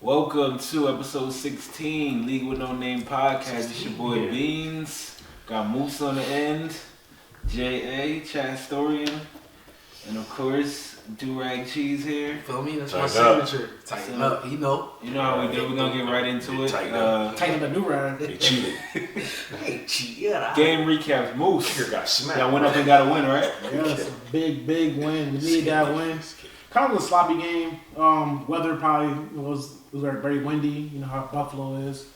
Welcome to episode 16, League with No Name podcast. It's your boy Beans. Got Moose on the end, J.A., Chad Storian, and of course, Do-Rag Cheese here. Feel me? That's my signature. Tighten up. You know. You know how we do. We're going to get right into it. Tighten the Do-Rag. They cheated. Hey, cheated. Game recaps. Moose. Kicker got smacked. Y'all went up and got a win, right? Yeah, it's a big win. We need that win. Kind of a sloppy game. Weather probably was very windy. You know how Buffalo is.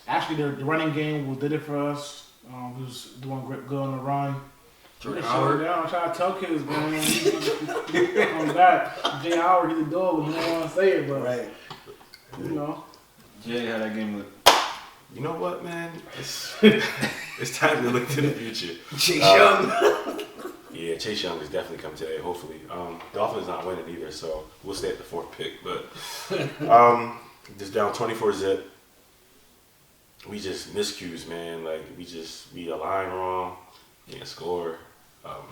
Actually, the running game did it for us. He was doing good on the run. Jordan Howard. I'm trying to tell kids, man. On that, Jay Howard, he's a dog. You don't want to say it, but Right. you know. Jay, how that game look? You know what, man? It's time to look to the future. Chase Young. Yeah, Chase Young is definitely coming today, hopefully. The offense is not winning either, so we'll stay at the fourth pick. But just down 24-zip. We just miscues, man. Like, we aligned wrong. Can't score.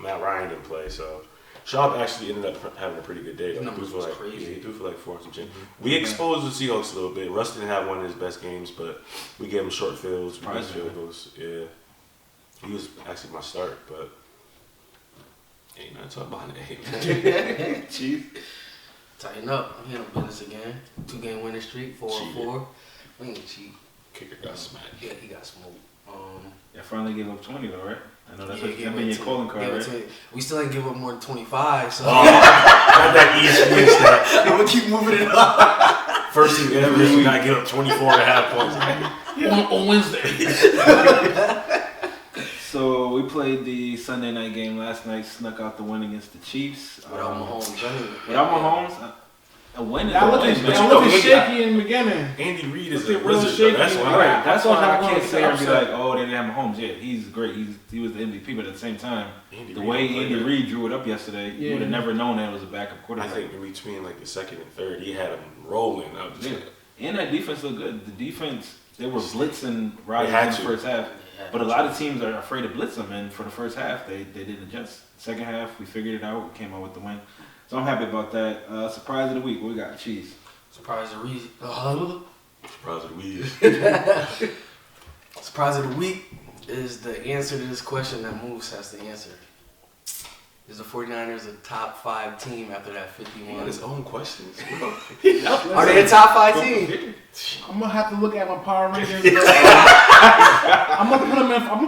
Matt Ryan didn't play, so Schaub actually ended up having a pretty good day. Though. Numbers was crazy. Yeah, he threw for like 4 and some change. We exposed the Seahawks a little bit. Russ didn't have one of his best games, but we gave him short fields, we missed field goals. Yeah, he was actually my start, but ain't nothing to talk about today. Chief. Tighten up. We handle business again. 2-game winning streak. 4-4. We ain't cheat. Kicker got smacked. Yeah, he got smoked. I finally gave up 20 though, right? I know that's Yeah, been your calling card, right? We still ain't give up more than 25, so Not that ESPN stat. I'm gonna keep moving it up. First team ever to not give up 24.5 points. On Wednesday. So we played the Sunday night game last night, snuck out the win against the Chiefs. Without Mahomes. Without Mahomes, a win is That a looking win. But you know, looking shaky in the beginning. Andy Reid is It's a real wizard. shaky. Though. That's why. Right. That's why I going can't to say and be upset. like, oh, they didn't have Mahomes. Yeah, he's great. He was the MVP, but at the same time, Andy the Reid way played Andy it. Reid drew it up yesterday, you Yeah. would have never known that it was a backup I quarterback. think in between like the second and third, he had him rolling. I was just Yeah. like, And that defense looked good. The defense, they were blitzing They Rodgers had in the to. first half. But a lot of teams are afraid to blitz them, and for the first half, they didn't adjust. Second half, we figured it out. We came out with the win. So I'm happy about that. Surprise of the week, what we got? Cheese. Surprise of the week. surprised with the weed. Surprise of the week is the answer to this question that Moose has to answer. Is the 49ers a top 5 team after that He 51? had his own questions, bro. Are they a top 5 team? I'm gonna have to look at my power rankings. I'm gonna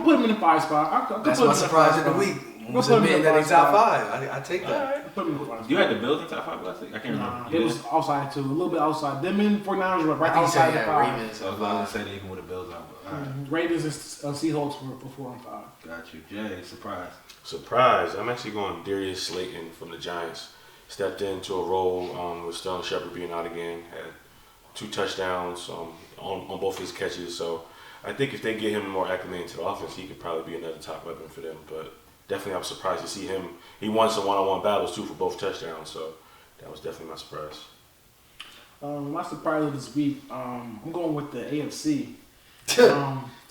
put him in the 5 spot. That's my surprise of the week. Moose put 'em admitting in that the they top five 5. I take that. Alright, put him in the 5 spot. You had the Bills in top 5 last week? I can't Nah, remember. it was outside too. A little bit outside. Them and 49ers were right I think you said outside the yeah, 5. Ravens. So I was going to say they even with the Bills out, but all right. Ravens and Seahawks were 4 and 5. Got you. Jay, surprise. Surprise! I'm actually going Darius Slayton from the Giants. Stepped into a role with Sterling Shepard being out again. Had 2 touchdowns on both his catches. So I think if they get him more acclimated to the offense, he could probably be another top weapon for them. But definitely, I'm surprised to see him. He won some one-on-one battles too for both touchdowns. So that was definitely my surprise. My surprise of this week, I'm going with the AFC.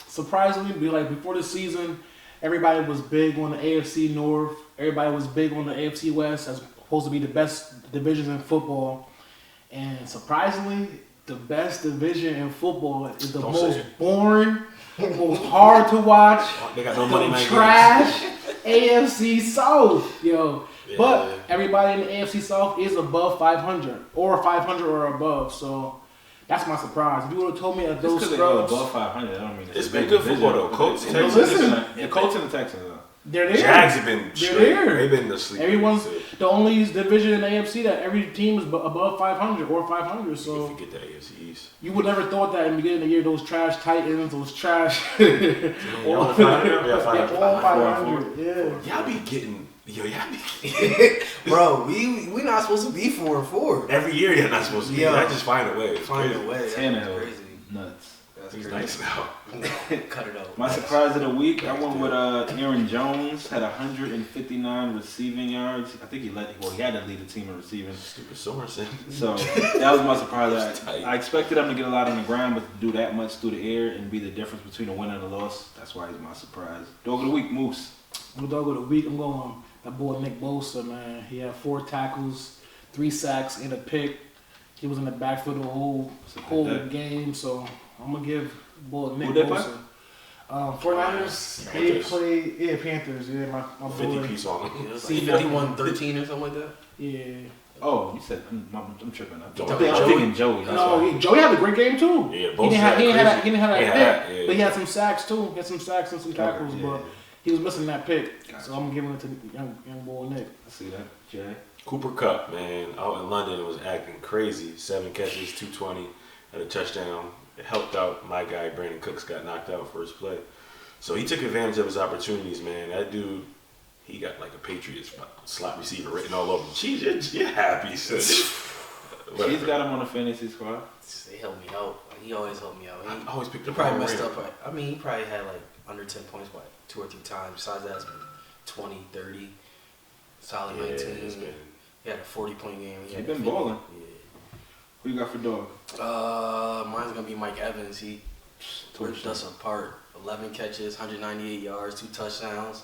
Surprisingly, before the season, everybody was big on the AFC North. Everybody was big on the AFC West as supposed to be the best divisions in football. And surprisingly, the best division in football is the Don't say most it. boring, most hard to watch, They got no money the night trash AFC South, yo. Yeah. But everybody in the AFC South is above 500 or 500 or above, so that's my surprise. If you would have told me that Just those because they go scrubs, above 500, I don't mean It's a been big good division, football, though. but Colts, the Texans. Colts and the Texans, though. they're there. Jags have been They're straight. there. They've been the sleep. Everyone's the only division in the AFC that every team is above 500 or 500. If So you get the AFC East. you would never thought that in the beginning of the year, those trash Titans, those trash. All 500? Yeah, 500. all 500. Yeah. Y'all be getting. Bro, we not supposed to be 4-4. Every year you're not supposed to be. Yeah. I just find a way. It's Find crazy. a way. That's Tannehill, crazy. nuts. That's He's crazy. nice now. Cut it out. My surprise of the week, I went with Aaron Jones, had 159 receiving yards. I think he had to lead the team in receiving. Stupid Sorensen. So that was my surprise. That's tight. I expected him to get a lot on the ground, but to do that much through the air and be the difference between a win and a loss, that's why he's my surprise. Dog of the week, Moose. I'm dog of the week. I'm going that boy Nick Bosa, man. He had 4 tackles, 3 sacks, and a pick. He was in the backfield the whole game, so I'm gonna give boy Nick Who they play? Bosa. 49ers, they play Panthers. Yeah, my 50 boy. piece on him. It was like 51-13 or something like that. Yeah. Oh, you said I'm tripping. I'm Joey. thinking Joey. That's why. Joey had a great game too. Yeah, He both didn't have that yeah, pick, but he had some sacks too. He had some sacks and some tackles, yeah. but he was missing that pick. Gotcha. So I'm giving it to young boy Nick. I see that, Jay. Cooper Kupp, man, out in London was acting crazy. 7 catches, 220, had a touchdown. It helped out my guy, Brandon Cooks, got knocked out first play. So he took advantage of his opportunities, man. That dude, he got like a Patriots slot receiver written all over him. Jeez, you're happy, sis. He's got him on the fantasy squad. They helped me out. He always helped me out. I always picked He up probably on messed random. up. I mean, he probably had like under 10 points, what, 2 or 3 times. Besides that, it's been 20, 30, solid 19. it's been- He had a 40-point game. He been balling. Yeah. Who you got for dog? Mine's gonna be Mike Evans. He ripped us apart. 11 catches, 198 yards, 2 touchdowns.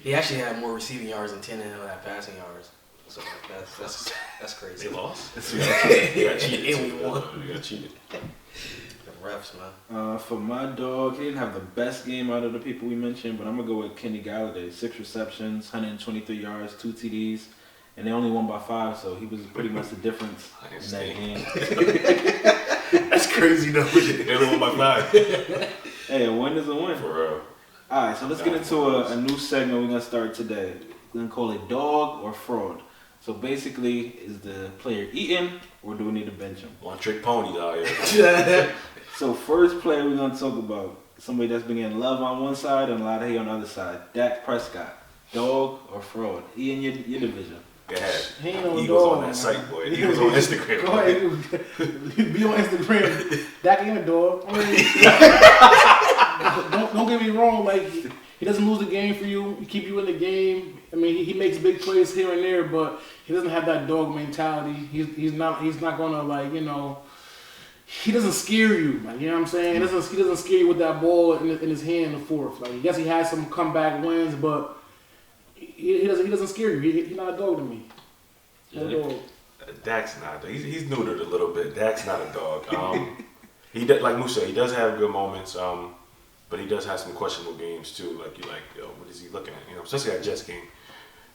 He actually had more receiving yards than Tannehill had passing yards. So that's crazy. They lost. That's They got cheated. And we won. They got cheated. The refs, man. For my dog, he didn't have the best game out of the people we mentioned, but I'm gonna go with Kenny Galladay. 6 receptions, 123 yards, 2 TDs, and they only won by 5, so he was pretty much the difference in that game. That's crazy though. They only won by 5. Hey, a win is a win. For real. All right, so let's get into a new segment we're gonna start today. We're gonna call it dog or fraud. So basically, is the player eating or do we need to bench him? One trick ponies out here. So first player we're gonna talk about, somebody that's been getting love on one side and a lot of hate on the other side. Dak Prescott, dog or fraud? He in your division. Go ahead. He ain't no He was dog, on that man. site, boy. He was on Instagram. Go ahead, be on Instagram. Dak ain't a dog. I mean, don't get me wrong. Like he doesn't lose the game for you. He keep you in the game. I mean, he makes big plays here and there, but he doesn't have that dog mentality. He's not gonna like he doesn't scare you. Like you know what I'm saying. He doesn't scare you with that ball in his hand in the fourth. Like yes, he has some comeback wins, but he doesn't scare you. He's not a dog to me. No dog. Dak's not. He's neutered a little bit. Dak's not a dog. He does, like Musa, he does have good moments, but he does have some questionable games too. Like yo, what is he looking at? You know, especially that Jets game.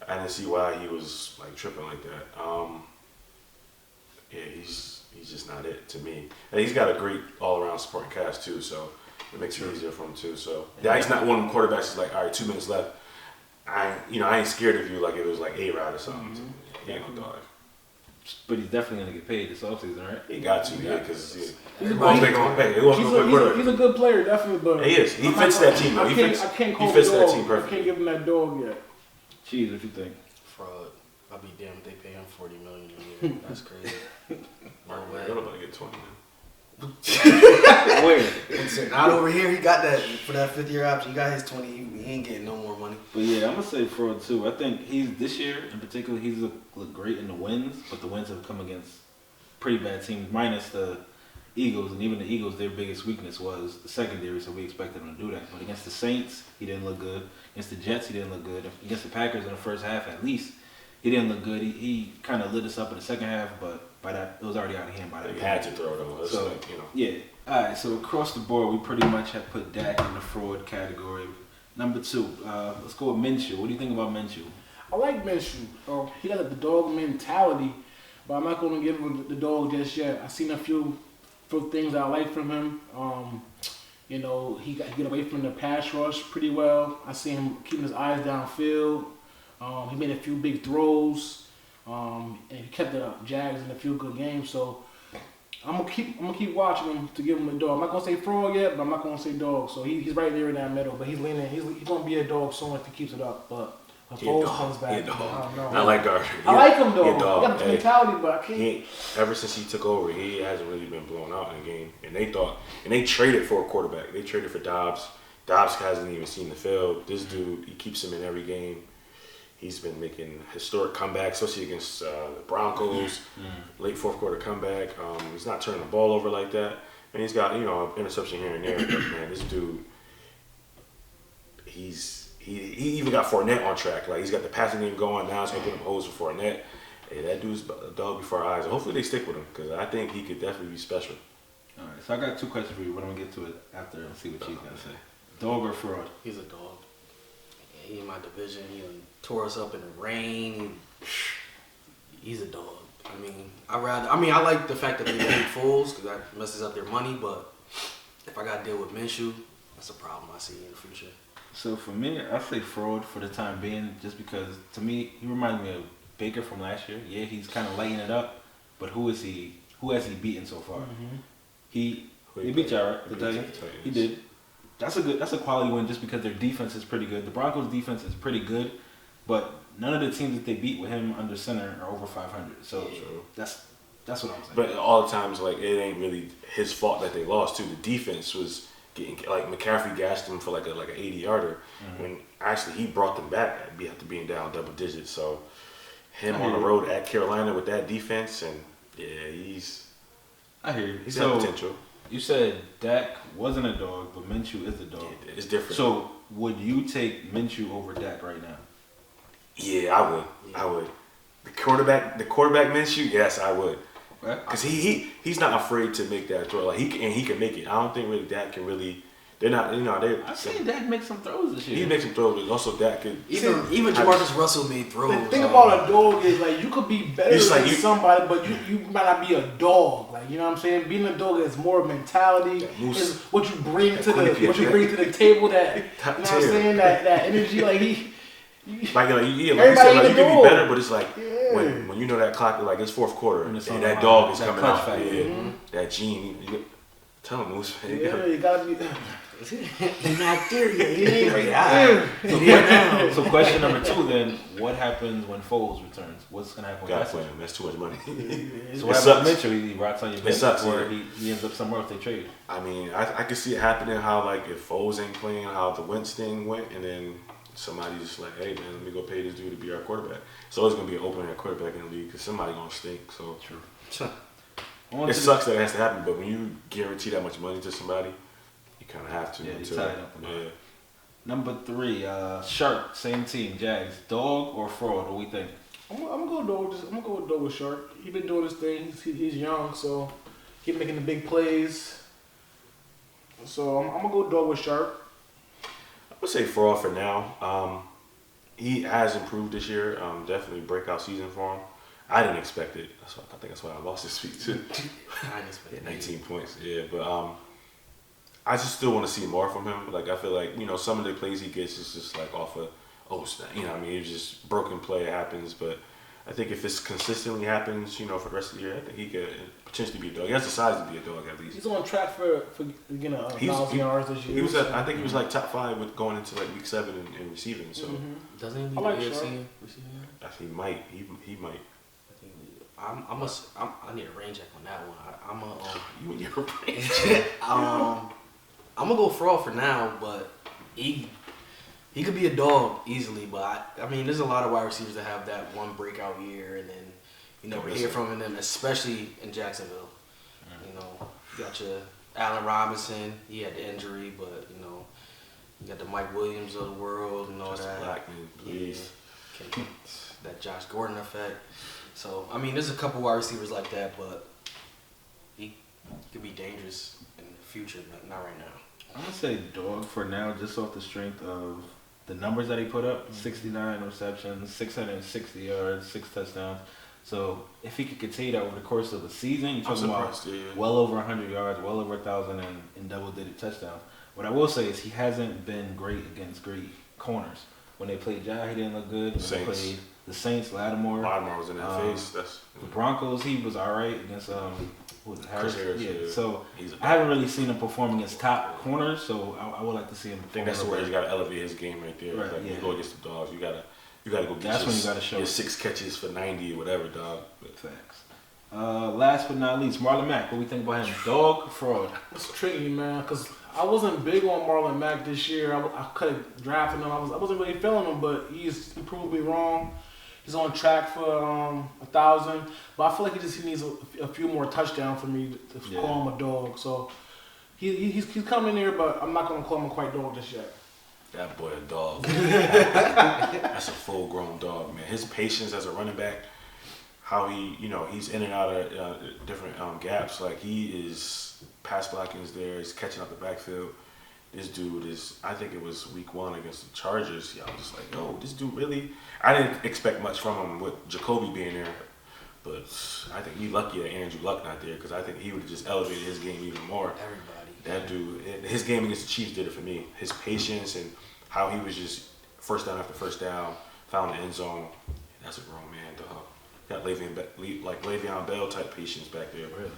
I didn't see why he was like tripping like that. Yeah, he's just not it to me. And he's got a great all-around supporting cast too, so it makes it easier for him too. So Dak's not one of them quarterbacks that's like, all right, 2 minutes left. I ain't scared of you like it was like A-Rod or something. He ain't no dog. But he's definitely gonna get paid this offseason, right? He got to, yeah, because He's he wants to pay. He wants to play quarterback. He's a good player, definitely, but He is. He fits that team, though. I can't call he fits the that dog. team I perfectly. can't give him that dog yet. Cheese, what you think? Fraud. I'll be damned if they pay him $40 million a year. That's crazy. No way. You're about to get 20, man. Where? Not over here. He got that for that 5th-year option. He got his 20. He ain't getting no more money. But yeah, I'm gonna say fraud too. I think this year in particular, he's looked great in the wins, but the wins have come against pretty bad teams, minus the Eagles, and even the Eagles, their biggest weakness was the secondary, so we expected him to do that. But against the Saints, he didn't look good. Against the Jets, he didn't look good. Against the Packers in the first half, at least, he didn't look good. He kind of lit us up in the second half, but by that, it was already out of hand by that He point. had to throw it on. So, Like, you know. yeah. All right, so across the board, we pretty much have put Dak in the fraud category. Number 2, let's go with Minshew. What do you think about Minshew? I like Minshew. He got the dog mentality, but I'm not going to give him the dog just yet. I've seen a few things I like from him. He get away from the pass rush pretty well. I see him keeping his eyes downfield. He made a few big throws, and he kept the Jags in a few good games. So I'm gonna keep watching him to give him a dog. I'm not gonna say fraud yet, but I'm not gonna say dog. So he's right there in that middle. But he's leaning. He's gonna be a dog soon if he keeps it up. But when Foles comes back, I don't know. I like Gardner. I like him though. He a dog. He got the mentality, but I can't. He, ever since he took over, he hasn't really been blown out in a game. And they traded for a quarterback. They traded for Dobbs. Dobbs hasn't even seen the field. This dude, he keeps him in every game. He's been making historic comebacks, especially against the Broncos. Late fourth quarter comeback. He's not turning the ball over like that. And he's got, an interception here and there. But man, this dude, he even got Fournette on track. Like he's got the passing game going now. He's gonna put up holes for Fournette. hey, that dude's a dog before our eyes. Hopefully they stick with him because I think he could definitely be special. All right, so I got 2 questions for you, but I'm gonna get to it after and see what you gotta say. Dog or fraud? He's a dog. He in my division. He tore us up in the rain. He's a dog. I like the fact that they paid Foles because that messes up their money. But if I got to deal with Minshew, that's a problem I see in the future. So for me, I say fraud for the time being, just because to me he reminds me of Baker from last year. Yeah, he's kind of lighting it up, but who has he beaten so far? Mm-hmm. He beat y'all, right? The Titans. He did. That's a quality win just because their defense is pretty good. The Broncos' defense is pretty good, but none of the teams that they beat with him under center are over 500. So that's what I'm saying. But all the times, like, it ain't really his fault that they lost too. The defense was getting, like, McCaffrey gashed him for like an 80-yarder when actually he brought them back after being down double digits. So him on the road at Carolina with that defense, and I hear you. He's got potential. You said Dak wasn't a dog, but Minshew is a dog. Yeah, it's different. So would you take Minshew over Dak right now? Yeah, I would. I would. The quarterback Minshew, yes, I would. Because he's not afraid to make that throw. Like he can make it. I don't think really Dak can really. They're not. I've seen Dak make some throws this year. He makes some throws, but also Dak could. Even Jamarcus Russell made throws. The thing about a dog is like you could be better than somebody, but you might not be a dog. Like, you know what I'm saying? Being a dog is more mentality. Is what you bring to the table. That you know what I'm saying? That energy. Like you said, you can be better, but it's like when you know that clock, like it's fourth quarter, and that dog is coming out. That gene. Tell him, Moose. You gotta be. He's not there yet. He ain't right. So question number 2 then: what happens when Foles returns? What's gonna happen? Gotta play him. That's too much money. So what happens with Mitchell? He rots on your bench, or yeah. he ends up somewhere if they trade. I mean, I can see it happening. How like if Foles ain't playing, how the Wentz thing went, and then somebody just like, hey man, let me go pay this dude to be our quarterback. It's always gonna be an open quarterback in the league because somebody gonna stink. So true. It sucks that it has to happen, but when you guarantee that much money to somebody, you kind of have to. Yeah, you tie it up. Number 3, Shark, same team, Jags. Dog or fraud? What do we think? I'm gonna go dog. I'm gonna go dog with Shark. He's been doing his thing. He's young, so he's making the big plays. So I'm gonna go dog with Shark. I would say fraud for now. He has improved this year. Definitely breakout season for him. I didn't expect it. I think that's why I lost this week too. I didn't expect it. 19 points. Yeah, but I just still want to see more from him. Like I feel like some of the plays he gets is just like off of it's just broken play happens. But I think if this consistently happens, for the rest of the year, I think he could potentially be a dog. He has the size to be a dog at least. He's on track for 1,000 yards this year. He was I think he was like top 5 with going into like week 7 in receiving. So doesn't he like receiving? I think he might. He might. I need a rain check on that one. You and your rain check. I'm gonna go fraud for now, but he could be a dog easily. But I mean, there's a lot of wide receivers that have that one breakout year, and then you never hear from them, especially in Jacksonville. You got your Allen Robinson. He had the injury, but you got the Mike Williams of the world and all that. Blackman, please. Yeah. That Josh Gordon effect. So, I mean, there's a couple wide receivers like that, but he could be dangerous in the future, but not right now. I'm going to say dog for now, just off the strength of the numbers that he put up. 69 receptions, 660 yards, 6 touchdowns. So, if he could continue that over the course of the season, you're talking about well over 100 yards, well over 1,000 in double-digit touchdowns. What I will say is he hasn't been great against great corners. When they played Jai, he didn't look good. When they played the Saints, Lattimore was in that face. The Broncos, he was all right against Harris. Yeah. So I haven't really seen him perform against top corners. So I would like to see him. I think that's where you got to elevate his game right there. Right, you go against the dogs, you gotta go get that's when you gotta show your 6 catches for 90 or whatever, dog. Facts. Last but not least, Marlon Mack. What do we think about him? Dog, fraud? It's tricky, man, because I wasn't big on Marlon Mack this year. I could have drafted him. I wasn't really feeling him, but he proved me wrong. He's on track for 1,000, but I feel like he needs a few more touchdowns for me to call him a dog. So he's coming there, but I'm not gonna call him a quite dog just yet. That boy a dog. That's a full-grown dog, man. His patience as a running back. how he's in and out of different gaps. Like he is pass blocking is there. He's catching up the backfield. This dude is. I think it was week 1 against the Chargers. I was just like, yo, this dude really. I didn't expect much from him with Jacoby being there, but I think we lucky that Andrew Luck not there because I think he would have just elevated his game even more. Everybody. That dude, his game against the Chiefs did it for me. His patience and how he was just first down after first down, found the end zone. That's a grown man, dog. Got Le'Veon Bell type patience back there. Really?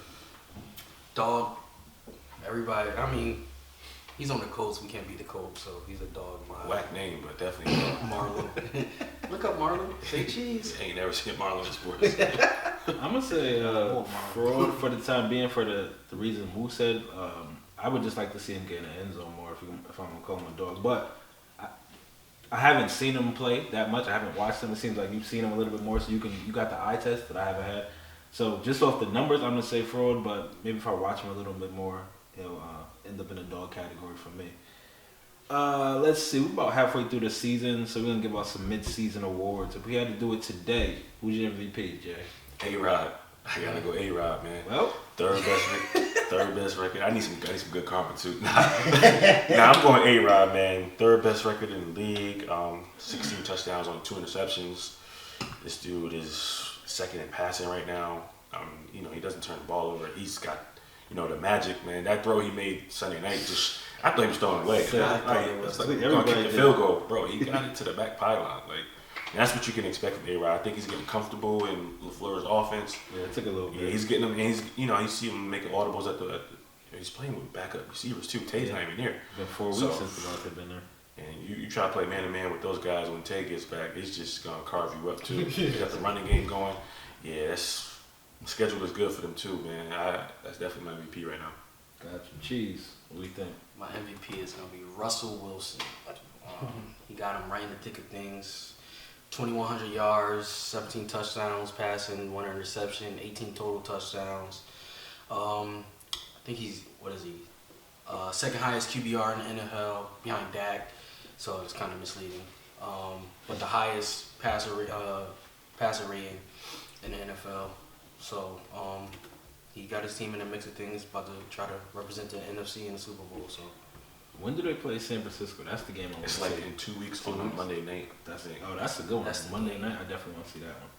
Dog. Everybody. I mean, he's on the Colts. We can't beat the Colts, so he's a dog. Whack name, but definitely Marlon. Look up Marlon. Say cheese. I ain't never seen Marlon in sports. I'm gonna say fraud for the time being for the reason Moose said. I would just like to see him get in the end zone more if I'm gonna call him a dog. But I haven't seen him play that much. I haven't watched him. It seems like you've seen him a little bit more, so you got the eye test that I haven't had. So just off the numbers, I'm gonna say fraud. But maybe if I watch him a little bit more, he'll end up in the dog category for me. Let's see. We're about halfway through the season, so we're gonna give out some mid-season awards. If we had to do it today, who's your MVP, Jay? A-Rod. I gotta go A-Rod, man. Well, third best record. I need some good karma too. Nah, I'm going A-Rod, man. Third best record in the league. 16 touchdowns on 2 interceptions. This dude is second in passing right now. He doesn't turn the ball over. He's got, the magic, man. That throw he made Sunday night, I thought he was throwing away. Yeah, I thought he was going to kick the field goal, bro. He got it to the back pylon, that's what you can expect from A-Rod. I think he's getting comfortable in LaFleur's offense. Yeah, it took a little bit. Yeah, he's getting them, and you see him making audibles he's playing with backup receivers too. Tay's not even here. Been 4 weeks since the Bucs have been there. And you try to play man-to-man with those guys when Tay gets back, it's just going to carve you up too. You got the running game going. Yeah, the schedule is good for them too, man. That's definitely my MVP right now. Got you. Cheese. What do you think? My MVP is going to be Russell Wilson. He got him right in the thick of things. 2,100 yards, 17 touchdowns passing, 1 interception, 18 total touchdowns. I think he's, second highest QBR in the NFL behind Dak, so it's kind of misleading. But the highest passer rating in the NFL. So he got his team in the mix of things, about to try to represent the NFC in the Super Bowl. So. When do they play San Francisco? That's the game I want to see. It's like in 2 weeks on Monday night. That's a good one. That's Monday night. I definitely want to see that one.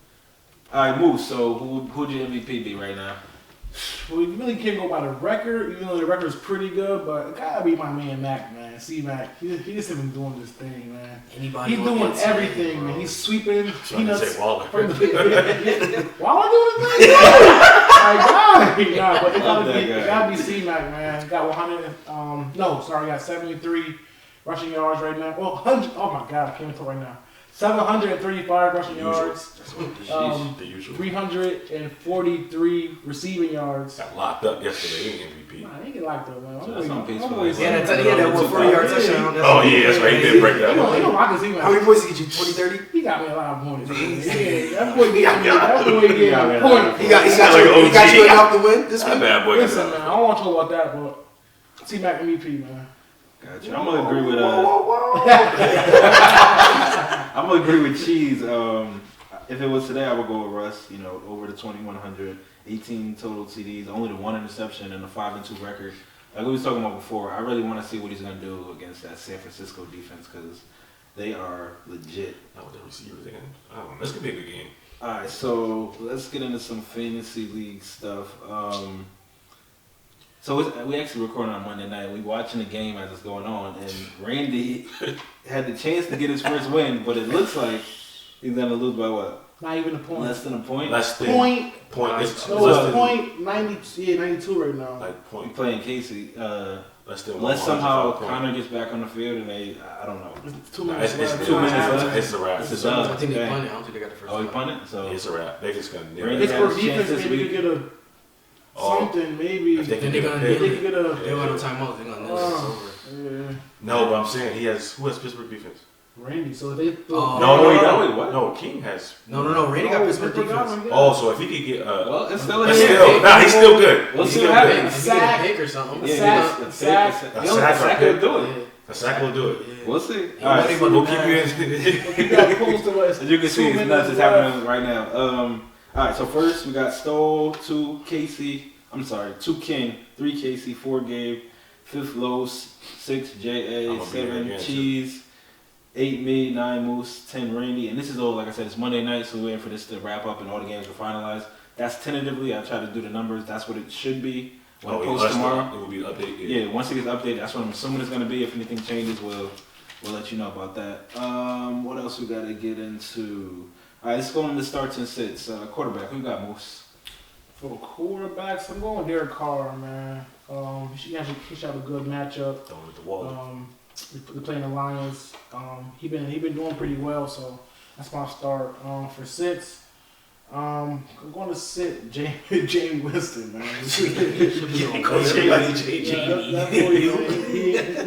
All right, Moose. So who'd your MVP be right now? Well, you really can't go by the record, even though the record is pretty good, but it gotta be my man Mac, man. See Mac, he just been doing this thing, man. He's doing everything, man. He's sweeping. Say Waller. Waller doing his thing? My God. Nah, but it gotta be C Mac, man. Got 73 rushing yards right now. Well, 100. Oh my God, I can't even talk right now. 735 rushing yards, the usual. 343 receiving yards. Got locked up yesterday. He MVP. Nah, he get locked up, man. So that's on pace for He had that 40-yard touchdown. Oh yeah, that's right. He did break that. He don't lock his team. How many points did he get you? 20, 30? He got me a lot of points. Yeah, that boy gave me points. He got you enough to win this week? Bad boy. Listen, man, I don't want to talk about that, but T-Mac MVP, man. Gotcha. I'm gonna agree with I'm gonna agree with Cheese. If it was today, I would go with Russ. Over the 2,100, 18 total TDs, only the 1 interception and a 5-2 record. Like we was talking about before, I really want to see what he's gonna do against that San Francisco defense because they are legit. Oh, the receivers again. That's gonna be a good game. All right, so let's get into some fantasy league stuff. So we actually recording on Monday night. We watching the game as it's going on, and Randy had the chance to get his first win, but it looks like he's gonna lose by what? Not even a point. Less than a point. Point. It's No, point 92 right now. Like We point. playing Casey. Unless somehow Connor gets back on the field and I don't know. It's 2 It's minutes left. 2 minutes left. It's a wrap. It's I a dub. think they Okay. punted. I don't think they got the first Oh, he one. punted? So It's a wrap. They just gonna nail Randy it. It's had for a chance defense, this maybe week. you get a something, maybe. If they Then can they're get gonna a nail They pick. can get a. They don't have no timeouts. They're gonna nail it. It's over. Yeah. No, but I'm saying who has Pittsburgh defense? Randy, so they throw. Oh. No, wait, what? No, King has. No. Randy got Pittsburgh defense. Oh, so if he could get well, it's still a But hit. he's still good. We'll He's see still what good. happens. If he get a pick or something. Yeah, Sack. a sack will do it. A sack will do it. We'll see. Yeah, All right, what so about We'll the keep you in. You got close to what? as you can see, it's nuts. It's happening right now. All right, so first we got Stoll, 2 Casey. I'm sorry, 2 King, 3 Casey, 4 Gabe, 5th Los, 6 J.A., 7 Cheese, 8 me, 9 Moose, 10 Randy. And this is all, like I said, it's Monday night, so we're waiting for this to wrap up and all the games are finalized. That's tentatively. I try to do the numbers. That's what it should be when it posts tomorrow. It will be updated. Yeah, once it gets updated, that's what I'm assuming it's going to be. If anything changes, we'll let you know about that. What else we got to get into? All right, let's go into the starts and sits. Quarterback, who got Moose? For the quarterbacks, I'm going Derek Carr, man. He should have a good matchup. Throwing at the wall. We're playing the Lions. He been doing pretty well, so that's my start. For sits, I'm going to sit James Winston, man. That boy,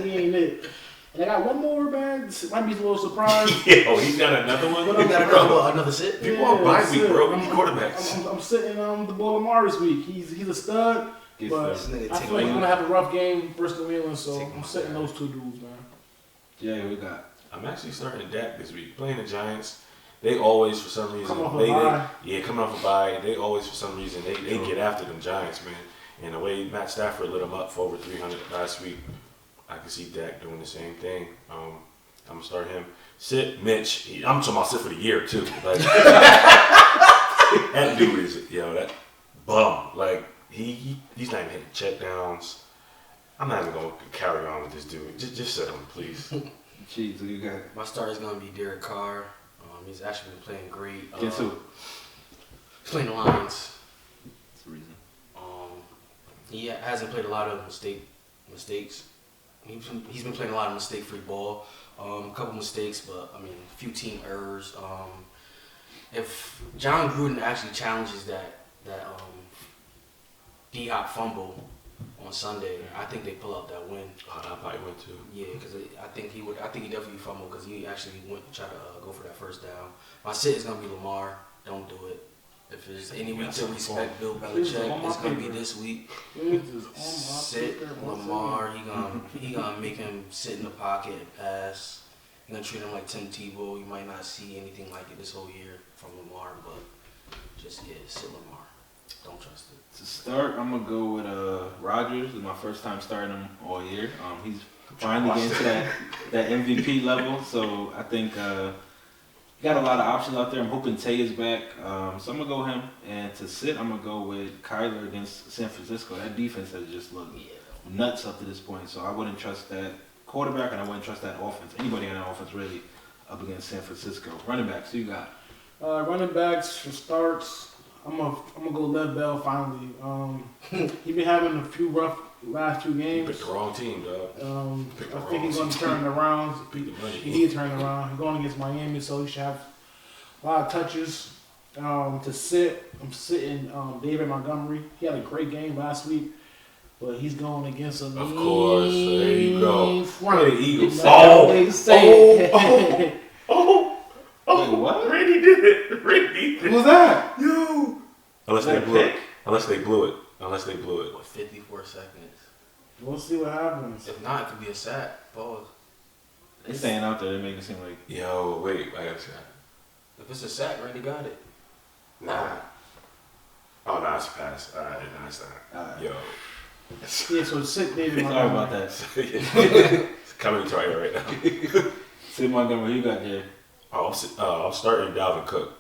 he ain't it. And I got one more, man. Might be a little surprised. Yo, he's got another one. But got another sit. People are bye week, bro. Quarterbacks. I'm sitting the boy Lamar this week. He's a stud. But I feel like he's going to have a rough game versus New England, so I'm sitting those 2 dudes, man. Yeah, we got. I'm actually starting Dak this week. Playing the Giants. They always, for some reason, coming off a bye. They always, for some reason, they get after them Giants, man. And the way Matt Stafford lit them up for over 300 last week, I can see Dak doing the same thing. I'm going to start him. Sit Mitch. I'm talking about sit for the year, too. Like, that dude is, that bum. Like, he's not even hitting check downs. I'm not even going to carry on with this dude. Just sit him, please. Jeez, who you got? My start is going to be Derek Carr. He's actually been playing great. Guess who? He's playing the Lions. That's the reason. He hasn't played a lot of mistakes. He's been playing a lot of mistake-free ball. A couple mistakes, but a few team errors. If John Gruden actually challenges that D-Hop fumble on Sunday, I think they pull out that win. Oh, that probably win too. Yeah, because I think he definitely fumbled because he actually went to try to go for that first down. My sit is gonna be Lamar. Don't do it. If there's any week to respect Bill Belichick, it's gonna be this week. Sit Lamar. He gonna make him sit in the pocket and pass. He gonna treat him like Tim Tebow. You might not see anything like it this whole year from Lamar, but just sit Lamar. Don't trust it. To start, I'm gonna go with Rodgers. It's my first time starting him all year. He's finally getting to that MVP level, so I think got a lot of options out there. I'm hoping Tay is back, so I'm gonna go him. And to sit, I'm gonna go with Kyler against San Francisco. That defense has just looked nuts up to this point, so I wouldn't trust that quarterback, and I wouldn't trust that offense. Anybody in that offense really up against San Francisco. Running backs, who you got? Running backs for starts. I'm gonna go Lev Bell finally. He been having a few rough last 2 games. You picked the wrong team, dog. I think he's gonna turn it around. He needs to turn it around. He's going against Miami, so he should have a lot of touches. To sit, I'm sitting David Montgomery. He had a great game last week, but he's going against a Of course, there you go. Front. The Eagles. Wait, what? Randy did it. Who was that? Yo. Unless they blew it. What, 54 seconds? We'll see what happens. If not, it could be a sack. Pause. They staying out there. They make it seem like. Yo, wait. I got to. If it's a sack, Randy got it. Nah. Oh, no, it's a pass. All right, no, it's not. Yo. Yeah, so sit David Sorry Montgomery. about that. It's coming to you right now. Sid Montgomery, who you got here? I'm starting Dalvin Cook.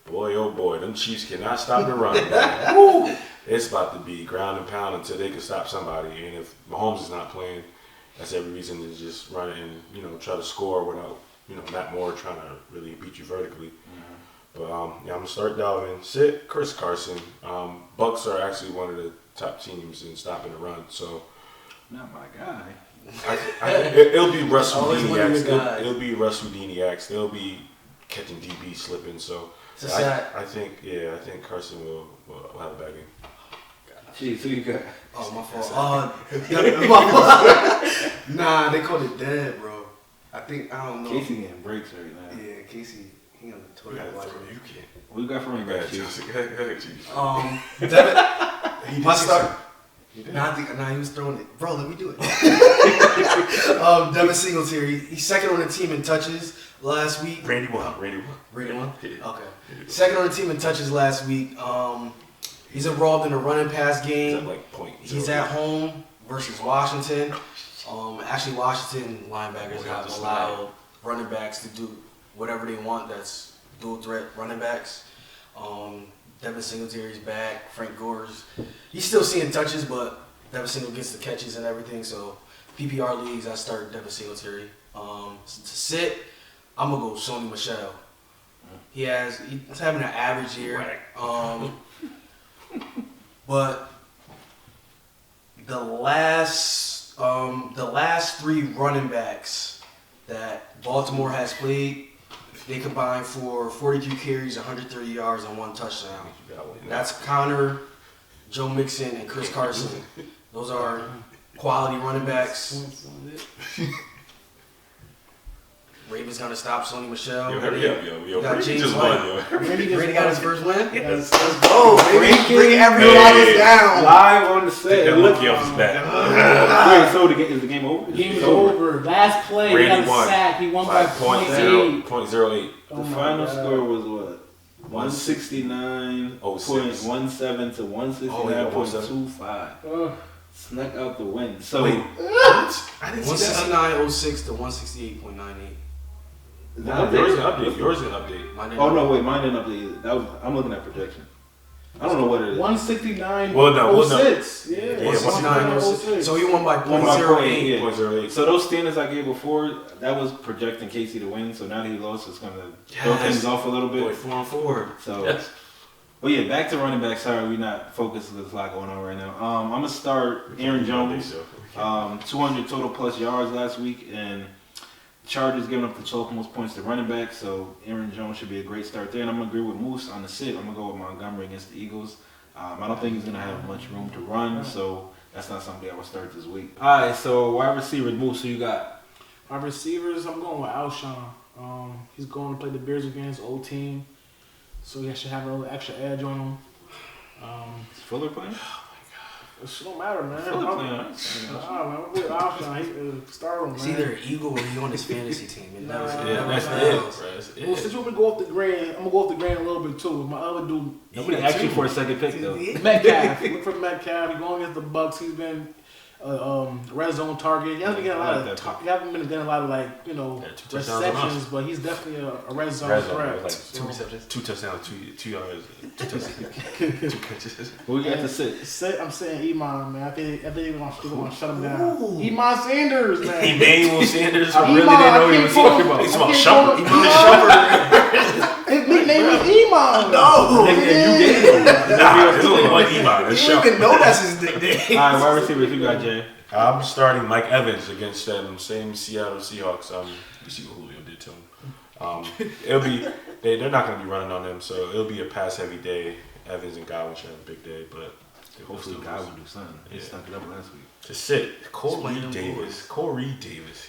Boy, oh boy, them Chiefs cannot stop the run, man. Woo! It's about to be ground and pound until they can stop somebody. And if Mahomes is not playing, that's every reason to just run and try to score without Matt Moore trying to really beat you vertically. Mm-hmm. But I'm gonna start Dalvin. Sit Chris Carson. Bucks are actually one of the top teams in stopping the run, so Not my guy. It'll be Russ Houdiniacs. It'll be Russ Houdiniacs. They'll be catching DB slipping. So I think Carson will have a bad game. Jeez, who you got? Oh, my fault. My fault. Nah, they called it dead, bro. I don't know. Casey getting breaks right now. Yeah, Casey, he on the toilet. You can't. What you got for running back, Chief? Devin, my start. Nah, he was throwing it. Bro, let me do it. Devin Singletary, he's second on the team in touches. last week. Randy won. Okay. Second on the team in touches last week. He's involved in a running pass game. He's at like point. He's at home versus Washington. Actually, Washington linebackers have allowed running backs to do whatever they want. That's dual threat running backs. Devin Singletary's back. Frank Gore's. He's still seeing touches, but Devin Single gets the catches and everything. So PPR leagues, I start Devin Singletary. To sit, I'm gonna go Sony Michel. He's having an average year. But the last 3 running backs that Baltimore has played, they combined for 42 carries, 130 yards, and 1 touchdown. That's Connor, Joe Mixon, and Chris Carson. Those are quality running backs. Ravens gonna stop Sony Michel. Yo, hurry up, yo. Got James just White. won, yo. Brady got his first win. Yes. Let's go, baby. Bring everybody down. Live on the set. Take that monkey off his back. Wait, so is the game over? The game is over. Last play, he Randy got a won. sack. He won by 0.08. 0.8. The final score was what? 169.17 to 169.25. Snuck out the win. So Wait, I didn't see that. 169.06 to 168.98. Is that Yours is an update? update. Yours is an update. Oh no, wait, mine didn't update either. I'm looking at projection. I don't know what it is. 169.06. Well, no. Yeah, 169.06. So he won by 0.08. 0.08. 0.08. So those standards I gave before, that was projecting Casey to win. So now that he lost, it's gonna throw things off a little bit. Boy, 4-on-4. So, Yes. well, yeah, back to running back. Sorry, we're not focused. There's a lot going on right now. I'm gonna start Aaron Jones. 200 total plus yards last week, and Chargers giving up the 12th most points to running back. So Aaron Jones should be a great start there. And I'm gonna agree with Moose on the sit. I'm gonna go with Montgomery against the Eagles. I don't think he's gonna have much room to run, so that's not something I would start this week. All right, so wide receiver Moose, who you got? My receivers, I'm going with Alshon. He's going to play the Bears against his old team, so he should have a little extra edge on him. Is Fuller playing? It don't matter, man. Fuller playing, right? Nah, man. I'm with Alshon. He's start him, man. It's either an Eagle or you on his fantasy team. It never, Yeah, that's fails. it. Well, since you want me to go off the grain, I'm gonna go off the grain a little bit too. My other dude, Nobody asked you for a second pick though. Metcalf. Look for Metcalf. He's going against the Bucks. He's been red zone target. He hasn't been getting a lot of. He hasn't been getting a lot of receptions, but he's definitely a red zone threat. Like So, 2 receptions, 2 touchdowns, 2 yards, 2 touchdowns, 2 catches. Who we got to sit? I'm saying Iman, man. I think they're gonna shut him down. Iman Sanders, man. Emmanuel Sanders. I really didn't know what he was talking about. He's about Shumpert. His nickname is Iman. No. Nickname you gave him. There's only one Iman. It's You don't even Shumpert. know that's his nickname. All right, wide receivers, you got Jay. I'm starting Mike Evans against them same Seattle Seahawks. You see what Julio did to him. It'll be they're not going to be running on them, so it'll be a pass heavy day. Evans and Godwin should have a big day, but Hopefully God will do something. He stuck it up last week. to sit. Corey Explain them Davis. Corey Davis.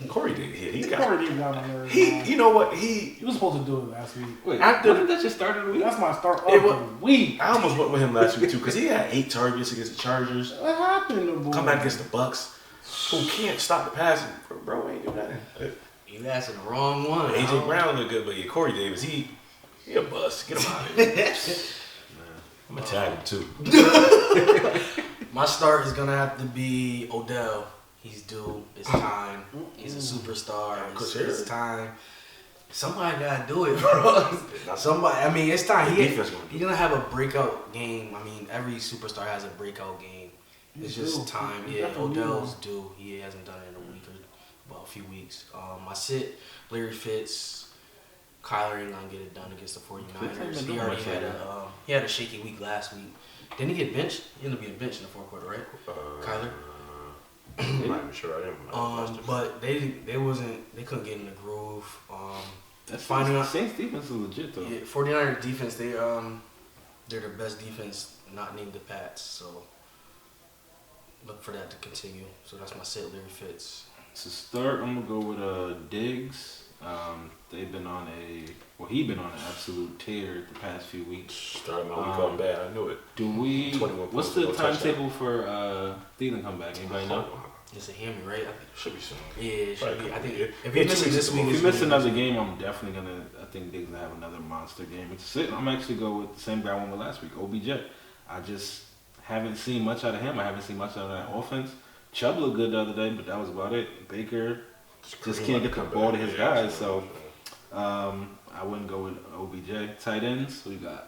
Corey Davis. Yeah, he He got. already got on there. You know what? He was supposed to do it last week. Wait, After- when did that just start of the week? That's my start of It the was- week. I almost went with him last week too because he had 8 targets against the Chargers. What happened to boy? Come back against the Bucks, who can't stop the passing. Bro, ain't do nothing. You asking the wrong one. AJ Brown look good, but yeah, Corey Davis, he a bust. Get him out of here. I'm gonna tag him too. My start is gonna have to be Odell. He's due. It's time. He's a superstar. It's time. Somebody gotta do it, bro. Somebody. I mean, it's time. He's gonna have a breakout game. I mean, every superstar has a breakout game. It's just time. Yeah, Odell's due. He hasn't done it in a week or a few weeks. I sit Larry Fitz. Kyler ain't gonna get it done against the 49ers. He already had a shaky week last week. Didn't he get benched? He ended up getting benched in the fourth quarter, right? Kyler. I'm not even sure. I didn't. But they couldn't get in the groove. That's finding out. Saints defense is legit though. Yeah, 49ers defense. They're the best defense, not named the Pats. So look for that to continue. So that's my sit, Larry Fitz. To start, I'm gonna go with Diggs. They've been on he's been on an absolute tear the past few weeks. Started my week off bad. I knew it. Do we? 21 What's points, the no touchdown. timetable for Thielen come back? Anybody know? It's a hammy, right? Should be soon. Yeah, it should be. I think if Yeah, he misses this week, If it's he miss gonna be another this game, I'm definitely gonna. I think Diggs gonna have another monster game. It's it. I'm actually go with the same guy I went with last week, OBJ. I just haven't seen much out of him. I haven't seen much out of that offense. Chubb looked good the other day, but that was about it. Baker just can't get the ball to his guys, so I wouldn't go with OBJ. Tight ends, who you got?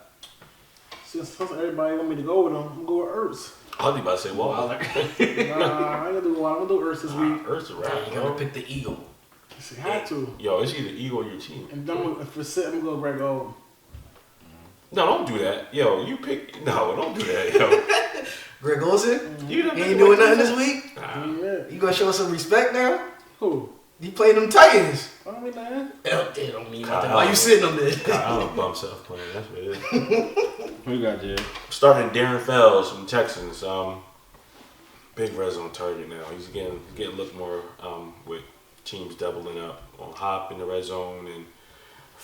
Since everybody want me to go with him, I'm gonna go with Ertz. I was about to say Waller. Nah, I ain't gonna do Waller. I'm gonna do Ertz this week. Earth's a week. wrap, You're gonna bro. pick the Eagle. I had to. Yo, it's either Eagle or your team. And then for sit, I'm gonna go Greg Oden. No, don't do that. Yo, you pick. No, don't do that, yo. Greg Olsen, You he ain't doing nothing this week. Nah. Yeah. You gonna show us some respect now? Who? You playing them Titans. I mean, man. They don't mean Kyle nothing. Why you sitting them there? I don't bump self playing. That's what it is. Who you got, Jay? Starting Darren Fells from Texans. Big red zone target now. He's getting looked more with teams doubling up on Hop in the red zone and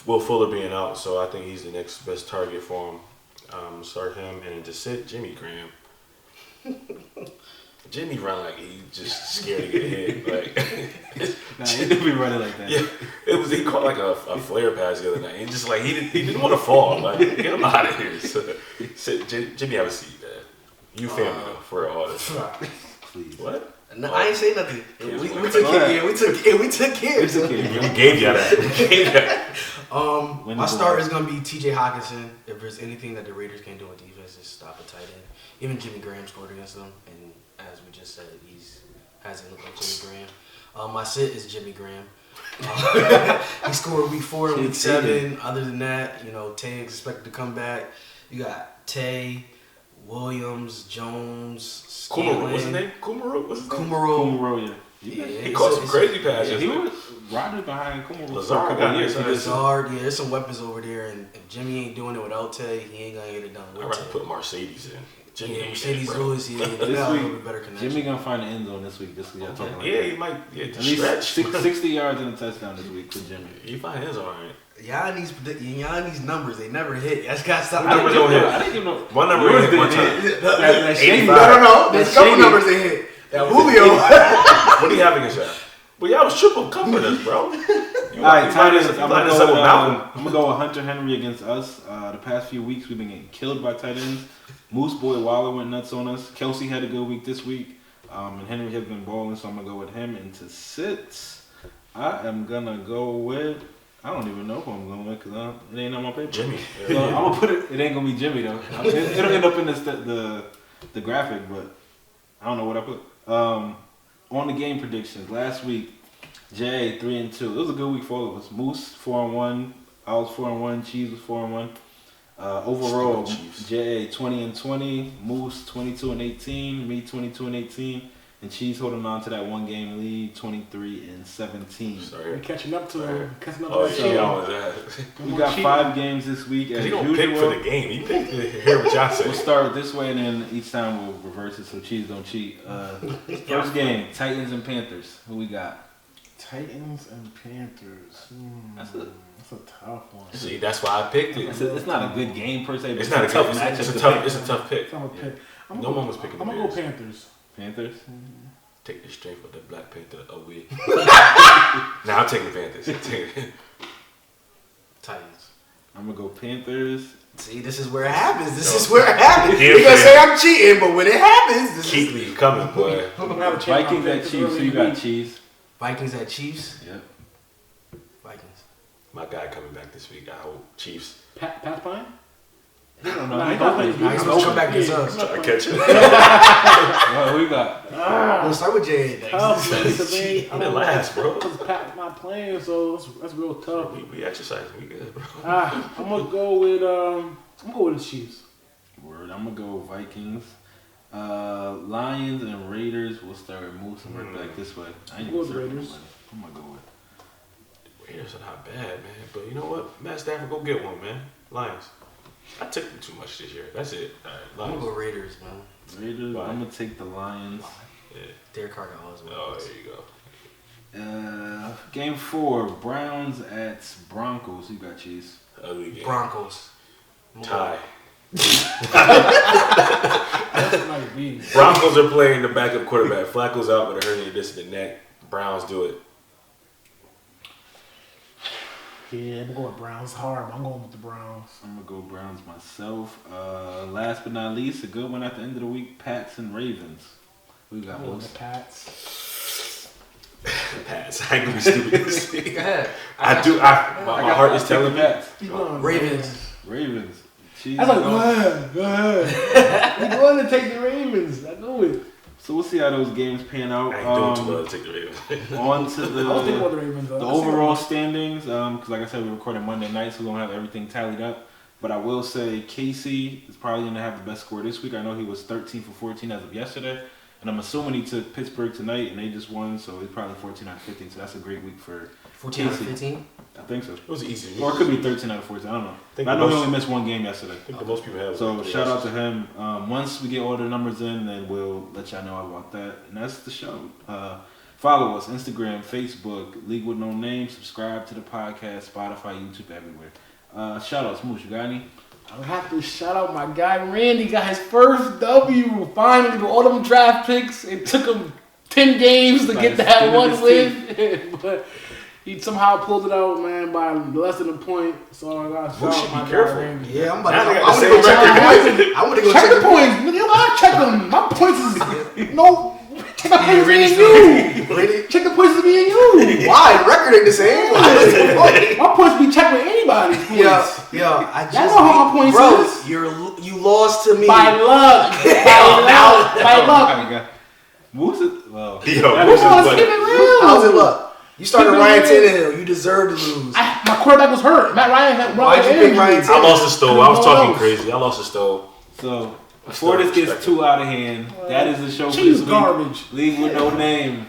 Will Fuller being out. So I think he's the next best target for him. Start him and to sit Jimmy Graham. Jimmy run like he's just scared to get hit. Like Nah, he didn't be running like that. yeah, he caught like a flare pass the other night. And just like he didn't want to fall. Like get him out of here. So, Jimmy, have a seat, man. You family though for all this. Please. What? No, I ain't say nothing. Yeah, We what? took care. Yeah, we took care. It's okay. We gave you that. My starter is gonna be T.J. Hawkinson. If there's anything that the Raiders can do on defense, is stop a tight end. Even Jimmy Graham scored against them, and as we just said, hasn't looked like Jimmy Graham. My sit is Jimmy Graham. He scored week 4 and week 7. Other than that, Tay is expected to come back. You got Tay, Williams, Jones, Kumaro, what's his name? Kumaro, Kumaro, Yeah, He caught some crazy passes. He was riding behind Kumaro. Lazard got years. his Lazard, there's some weapons over there, and if Jimmy ain't doing it without Tay, he ain't gonna get it done I'd with rather Tay. put Mercedes in. Jimmy Yeah, ain't Mercedes that, bro. Lewis, they got a This little week, bit better connection. Jimmy gonna find the end zone this week. Just because y'all talking like Yeah, that. he might. Yeah, At to least stretch. 60 yards and a touchdown this week for Jimmy. He find his all right. Y'all these numbers, they never hit. Y'all just gotta stop. Numbers don't hit. I didn't even know. One number Yours hit one didn't time. hit. That Shady. No. There's a couple Shady. numbers they hit. That Julio. What do you have against y'all? Well, y'all was triple covering us, bro. All right, tight ends. I'm line gonna us up with go. Malcolm. I'm gonna go with Hunter Henry against us. The past few weeks we've been getting killed by tight ends. Moose Boy Waller went nuts on us. Kelsey had a good week this week, and Henry has been balling, so I'm gonna go with him. And to sit, I am gonna go with. I don't even know who I'm going with because it ain't on my paper. Jimmy. So I'm gonna put it. It ain't gonna be Jimmy though. It'll end up in the graphic, but I don't know what I put. On the game predictions last week, Jay 3-2. It was a good week for all of us. Moose 4-1. I was 4-1. Cheese was 4-1. Overall, Jay 20-20. Moose 22-18. Me 22-18. And Cheese holding on to that one game lead, 23-17. Sorry. We're catching up to him. Catching up Oh, to yeah, him. y'all was that. We got 5 games this week as He don't usual. pick for the game. He picked to hear what y'all say. We'll start this way and then each time we'll reverse it so Cheese don't cheat. First game, Titans and Panthers. Who we got? Titans and Panthers. That's That's a tough one. See, that's why I picked it. It's not a good game per se, but It's not a tough tough matchup. It's a to tough. pick. It's a tough pick. I'm gonna pick. No one was picking the I'm gonna go Bears. Panthers. Panthers. Take the strength of the Black Panther away. Now I'm taking the Panthers. Titans. I'm gonna go Panthers. See, this is where it happens. This is where it happens. Yeah, You gonna man. say I'm cheating, but when it happens, this is Keep me coming, boy. I'm gonna have a change Vikings my at pick Chiefs. Who early you in the got? week. Chiefs. Vikings at Chiefs. Yep. Vikings. My guy coming back this week. I hope Chiefs. Pat Pine? He don't know. Nah, He he not hoping. playing. Nah, he's supposed to come back against us. Try to catch it. Well, who you got? We'll start with Jay. Tough, because they I'm in last, bro. Because Pat not playing, so that's real tough. We exercising. We good, bro. I'm gonna go with the Chiefs. Word. I'm gonna go Vikings. Lions and Raiders. We'll start with Moose and work back this way. I ain't Go even with circling Raiders. nobody. I'm gonna go with. Raiders are not bad, man. But you know what? Matt Stafford, go get one, man. Lions. I took them too much this year. That's it. All right, I'm Lions. gonna go Raiders, man. Raiders. Why? I'm gonna take the Lions. Yeah. Derek Carr got all his Oh, weapons. there you go. Game 4. Browns at Broncos. Who you got, Cheese? Ugly game. Broncos. Tie. That might be. Broncos are playing the backup quarterback. Flacco's out with a herniated disc in the neck. Browns do it. Yeah, I'm going Browns hard. I'm going with the Browns. I'm gonna go Browns myself. Last but not least, a good one at the end of the week: Pats and Ravens. We got I'm going most. the Pats. Pats. I ain't gonna be stupid this week. Go ahead. My heart is telling me. Keep going, Ravens. Ravens. Jeez, I was like, go ahead. You're going to take the Ravens. I know it. So we'll see how those games pan out. I ain't doing too well to take the Ravens. On to I was thinking about the the Ravens. Though. overall standings, because like I said, we're recording Monday night, so we don't have everything tallied up. But I will say Casey is probably going to have the best score this week. I know he was 13 for 14 as of yesterday. And I'm assuming he took Pittsburgh tonight, and they just won, so he's probably 14 out of 15. So that's a great week for 14 out of Casey. 15? I think so. It was easy. Or it could be 13 out of 14. I don't know. think I know he most- only missed one game yesterday. I think the most people have. So shout out to him. Once we get all the numbers in, then we'll let y'all know about that. And that's the show. Follow us, Instagram, Facebook, League with No Name. Subscribe to the podcast, Spotify, YouTube, everywhere. Shout outs, Moose. You got any? I have to shout out my guy Randy. Got his first W. Finally, with all them draft picks. It took him 10 games to get that one win, but he somehow pulled it out, man, by less than a point. So I got to shout out my guy careful. Randy. Yeah, I'm about Now to they go. got the same record. I want to go Check check the points. Nigga, I check them. My points is no. Check the points as me and you. Really? Check the points as me and you. Why? The record ain't the same. My points be checked with anybody's points. Yo, I just Y'all know how my points bro, is. you lost to me. By luck. By luck. Moose is, well, Yo, that Moose is- is Let's keep it real. How's it look? You started Keep it Ryan real. Tannehill. You deserve to lose. My quarterback was hurt. Matt Ryan had Why'd you pick Ryan I lost the stove. I was talking crazy. I lost the stove. So before this gets too out of hand, that is the show for Cheese this week. garbage. League with No Name.